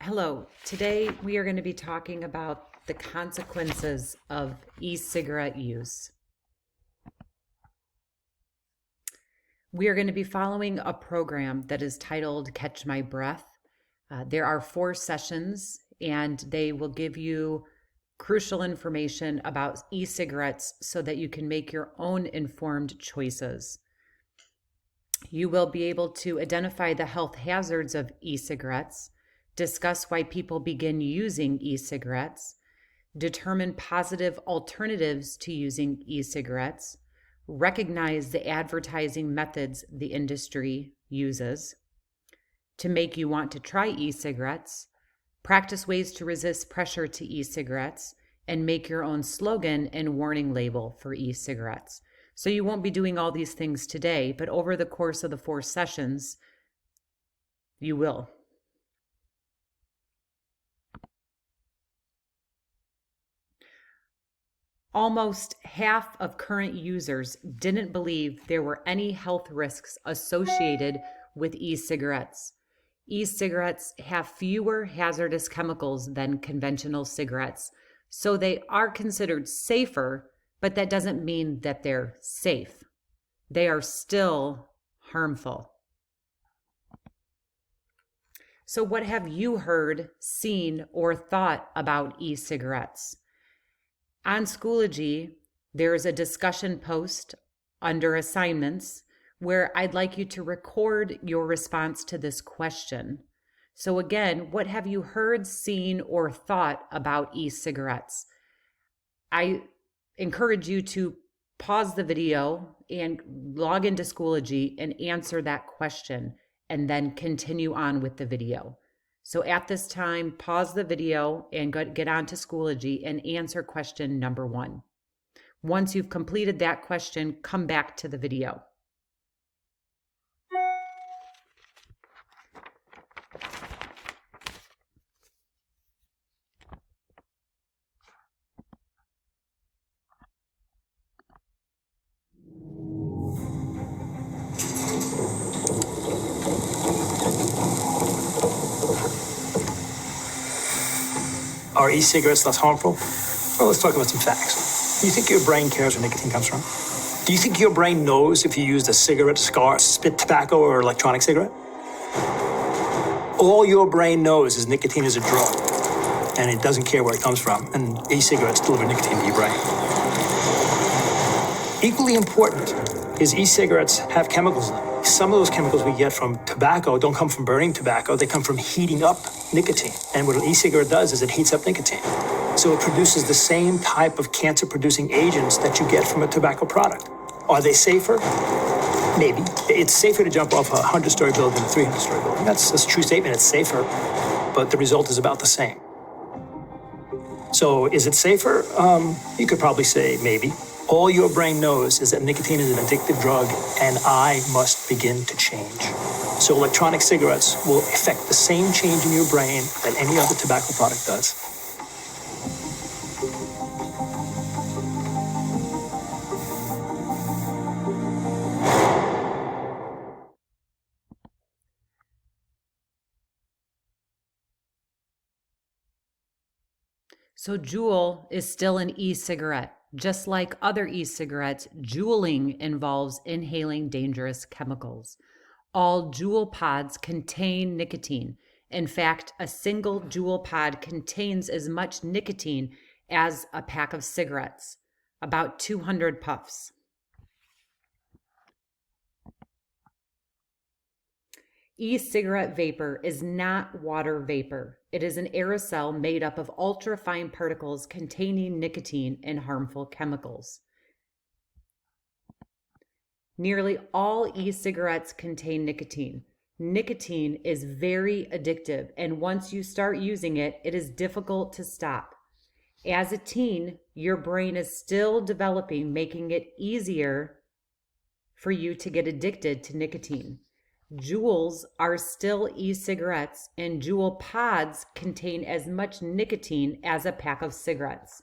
Hello, today we are going to be talking about the consequences of e-cigarette use. We are going to be following a program that is titled Catch My Breath. There are 4 sessions and they will give you crucial information about e-cigarettes so that you can make your own informed choices. You will be able to identify the health hazards of e-cigarettes, discuss why people begin using e-cigarettes, determine positive alternatives to using e-cigarettes, recognize the advertising methods the industry uses to make you want to try e-cigarettes, practice ways to resist pressure to e-cigarettes, and make your own slogan and warning label for e-cigarettes. So you won't be doing all these things today, but over the course of the 4 sessions, you will. Almost half of current users didn't believe there were any health risks associated with e-cigarettes. E-cigarettes have fewer hazardous chemicals than conventional cigarettes, so they are considered safer, but that doesn't mean that they're safe. They are still harmful. So what have you heard, seen, or thought about e-cigarettes? On Schoology, there's a discussion post under assignments where I'd like you to record your response to this question. So again, what have you heard, seen, or thought about e-cigarettes? I encourage you to pause the video and log into Schoology and answer that question, and then continue on with the video. So at this time, pause the video and get onto Schoology and answer question number 1. Once you've completed that question, come back to the video. Are e-cigarettes less harmful? Well, let's talk about some facts. Do you think your brain cares where nicotine comes from? Do you think your brain knows if you used a cigarette, cigar, spit tobacco, or electronic cigarette? All your brain knows is nicotine is a drug, and it doesn't care where it comes from, and e-cigarettes deliver nicotine to your brain. Equally important is e-cigarettes have chemicals in them. Some of those chemicals we get from tobacco don't come from burning tobacco, they come from heating up nicotine. And what an e-cigarette does is it heats up nicotine. So it produces the same type of cancer-producing agents that you get from a tobacco product. Are they safer? Maybe. It's safer to jump off a 100-story building than a 300-story building. That's a true statement, it's safer, but the result is about the same. So is it safer? You could probably say maybe. All your brain knows is that nicotine is an addictive drug, and I must begin to change. So electronic cigarettes will effect the same change in your brain that any other tobacco product does. So Juul is still an e-cigarette. Just like other e-cigarettes, juuling involves inhaling dangerous chemicals. All Juul pods contain nicotine. In fact, a single Juul pod contains as much nicotine as a pack of cigarettes, about 200 puffs. E-cigarette vapor is not water vapor. It is an aerosol made up of ultrafine particles containing nicotine and harmful chemicals. Nearly all e-cigarettes contain nicotine. Nicotine is very addictive, and once you start using it, it is difficult to stop. As a teen, your brain is still developing, making it easier for you to get addicted to nicotine. Juuls are still e-cigarettes, and Juul pods contain as much nicotine as a pack of cigarettes.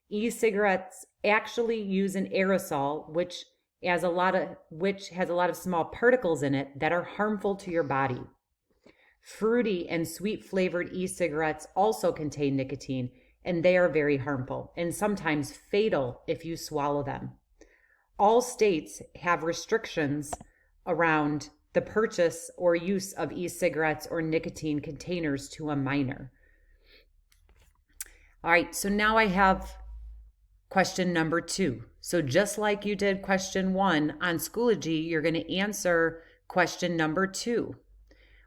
E-cigarettes actually use an aerosol, which has a lot of small particles in it that are harmful to your body. Fruity and sweet flavored e-cigarettes also contain nicotine, and they are very harmful and sometimes fatal if you swallow them. All states have restrictions around the purchase or use of e-cigarettes or nicotine containers to a minor. All right, so now I have question number 2. So just like you did question 1 on Schoology, you're going to answer question number 2.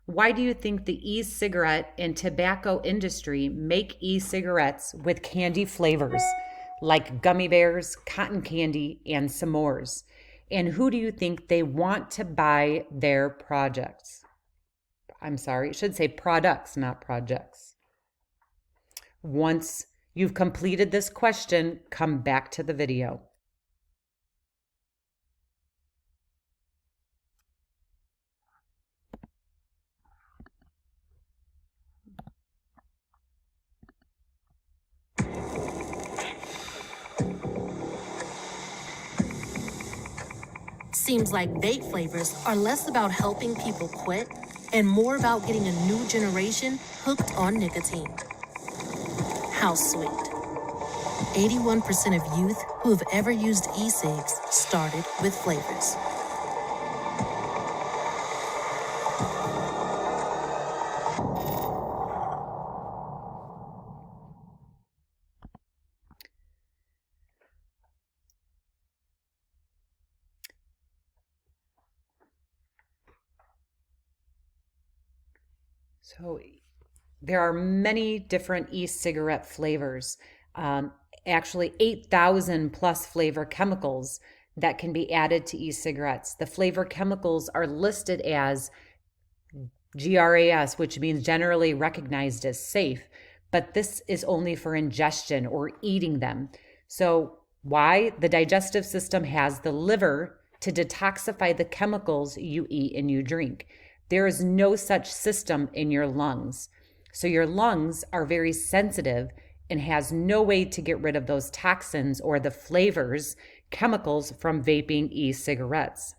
Why do you think the e-cigarette and tobacco industry make e-cigarettes with candy flavors like gummy bears, cotton candy, and s'mores? And who do you think they want to buy their projects? I'm sorry, it should say products, not projects. Once you've completed this question, come back to the video. Seems like vape flavors are less about helping people quit and more about getting a new generation hooked on nicotine. How sweet. 81% of youth who have ever used e-cigs started with flavors. So there are many different e-cigarette flavors, actually 8,000 plus flavor chemicals that can be added to e-cigarettes. The flavor chemicals are listed as GRAS, which means generally recognized as safe, but this is only for ingestion or eating them. So why? The digestive system has the liver to detoxify the chemicals you eat and you drink. There is no such system in your lungs. So your lungs are very sensitive and has no way to get rid of those toxins or the flavors, chemicals from vaping e-cigarettes.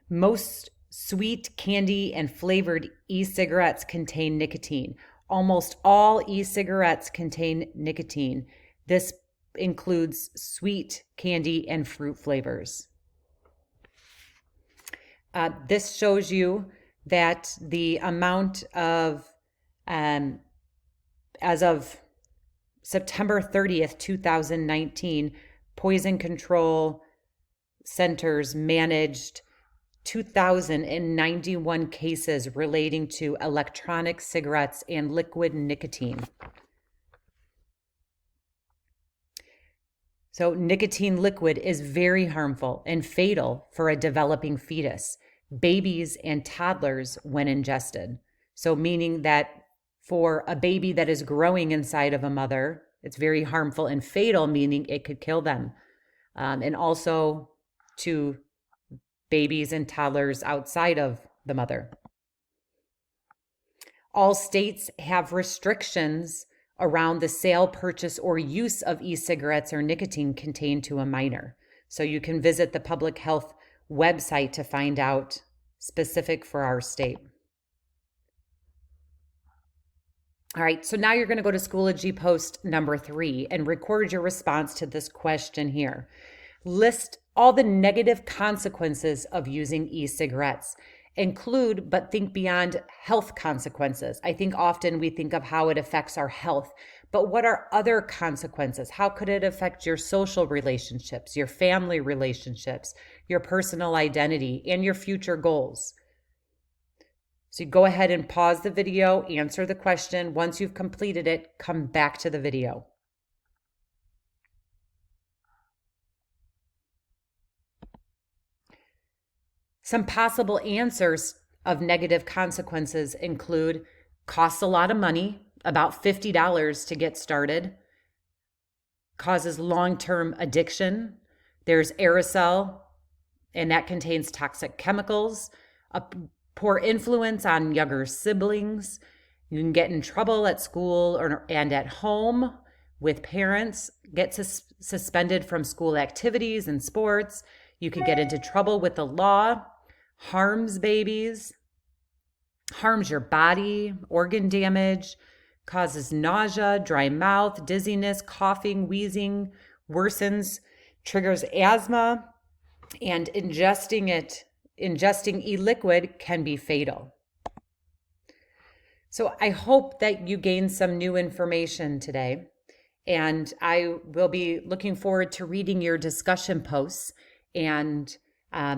Most sweet candy and flavored e-cigarettes contain nicotine. Almost all e-cigarettes contain nicotine. This includes sweet candy and fruit flavors. This shows you that the amount of, as of September 30th, 2019, Poison Control Centers managed 2,091 cases relating to electronic cigarettes and liquid nicotine. So nicotine liquid is very harmful and fatal for a developing fetus, babies and toddlers when ingested. So meaning that for a baby that is growing inside of a mother, it's very harmful, and fatal, meaning it could kill them. And also to babies and toddlers outside of the mother. All states have restrictions around the sale, purchase, or use of e-cigarettes or nicotine contained to a minor. So you can visit the public health website to find out specific for our state. All right, so now you're going to go to Schoology post number 3 and record your response to this question here. List all the negative consequences of using e-cigarettes. Include, but think beyond health consequences. I think often we think of how it affects our health, but what are other consequences? How could it affect your social relationships, your family relationships, your personal identity, and your future goals? So you go ahead and pause the video, answer the question. Once you've completed it, come back to the video. Some possible answers of negative consequences include costs a lot of money, about $50 to get started, causes long-term addiction. There's aerosol, and that contains toxic chemicals, a poor influence on younger siblings. You can get in trouble at school and at home with parents, get suspended from school activities and sports. You could get into trouble with the law. harms babies, harms your body, organ damage, causes nausea, dry mouth, dizziness, coughing, wheezing, worsens, triggers asthma, and ingesting e-liquid can be fatal. So I hope that you gained some new information today, and I will be looking forward to reading your discussion posts, and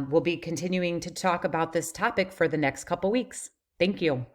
we'll be continuing to talk about this topic for the next couple weeks. Thank you.